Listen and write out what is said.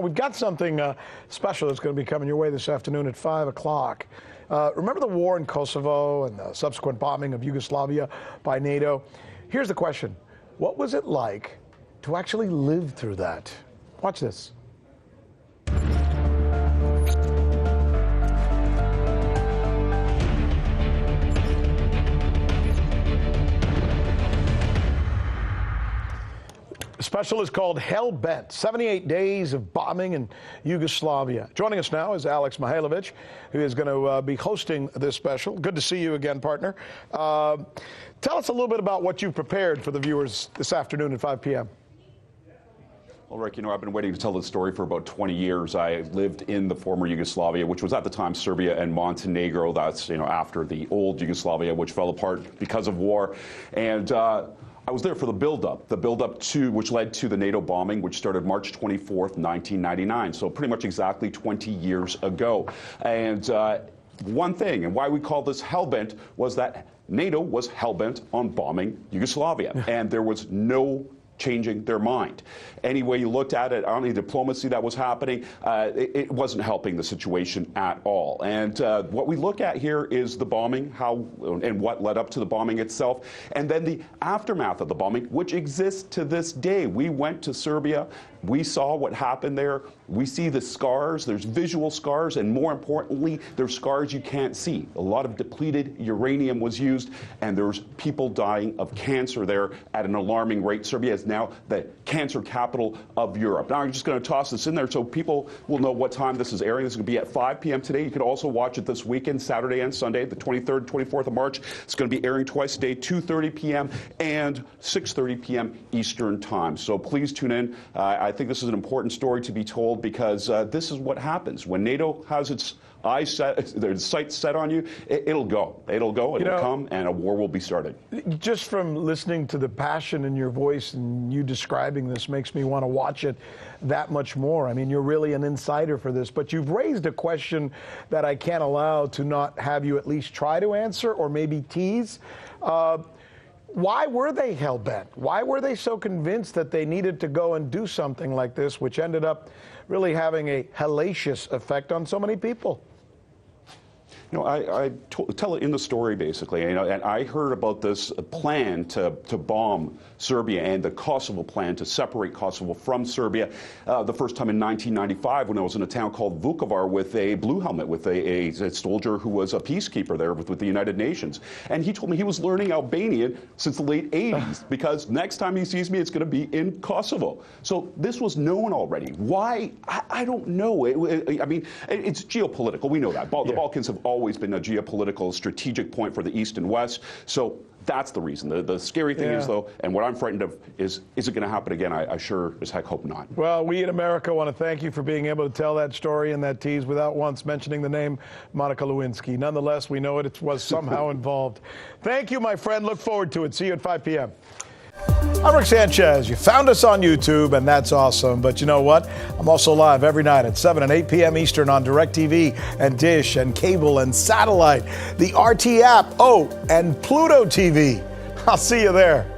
We've got something special that's going to be coming your way this afternoon at 5 o'clock. Remember the war in Kosovo and the subsequent bombing of Yugoslavia by NATO? Here's the question. What was it like to actually live through that? Watch this. The special is called Hellbent, 78 Days of Bombing in Yugoslavia. Joining us now is Alex Mihailovich, who is going to be hosting this special. Good to see you again, partner. Tell us a little bit about what you've prepared for the viewers this afternoon at 5 p.m. Well, Rick, I've been waiting to tell this story for about 20 years. I lived in the former Yugoslavia, which was at the time Serbia and Montenegro. That's, after the old Yugoslavia, which fell apart because of war. And I was there for the buildup to, which led to the NATO bombing, which started March 24th, 1999. So pretty much exactly 20 years ago. And one thing, and why we call this Hellbent, was that NATO was hellbent on bombing Yugoslavia. And there was no changing their mind. Any way you looked at it, on the diplomacy that was happening, it wasn't helping the situation at all. And what we look at here is the bombing, how and what led up to the bombing itself, and then the aftermath of the bombing, which exists to this day. We went to Serbia. We saw what happened there. We see the scars. There's visual scars, and more importantly, there's scars you can't see. A lot of depleted uranium was used, and there's people dying of cancer there at an alarming rate. Serbia is now the cancer capital of Europe. Now, I'm just going to toss this in there so people will know what time this is airing. This is going to be at 5 p.m. today. You can also watch it this weekend, Saturday and Sunday, the 23rd, 24th of March. It's going to be airing twice a day, 2:30 p.m. and 6:30 p.m. Eastern time. So please tune in. I think this is an important story to be told because this is what happens when NATO has its eyes set, their sights set on you. It'll go. It'll come, and a war will be started. Just from listening to the passion in your voice and you describing this makes me want to watch it that much more. I mean, you're really an insider for this, but you've raised a question that I can't allow to not have you at least try to answer or maybe tease. Why were they hell-bent? Why were they so convinced that they needed to go and do something like this, which ended up really having a hellacious effect on so many people? I tell it in the story, basically, and I heard about this plan to bomb Serbia and the Kosovo plan to separate Kosovo from Serbia the first time in 1995 when I was in a town called Vukovar with a blue helmet, with a soldier who was a peacekeeper there with the United Nations. And he told me he was learning Albanian since the late 80s because next time he sees me, it's going to be in Kosovo. So this was known already. Why? I don't know. I mean, it's geopolitical. We know that. The Balkans have always been a geopolitical strategic point for the East and West. So that's the reason. The scary thing is, though, and what I'm frightened of is it going to happen again? I sure as heck hope not. Well, we in America want to thank you for being able to tell that story and that tease without once mentioning the name Monica Lewinsky. Nonetheless, we know it was somehow involved. Thank you, my friend. Look forward to it. See you at 5 p.m. I'm Rick Sanchez. You found us on YouTube, and that's awesome. But you know what? I'm also live every night at 7 and 8 p.m. Eastern on DirecTV and Dish and cable and satellite, the RT app, and Pluto TV. I'll see you there.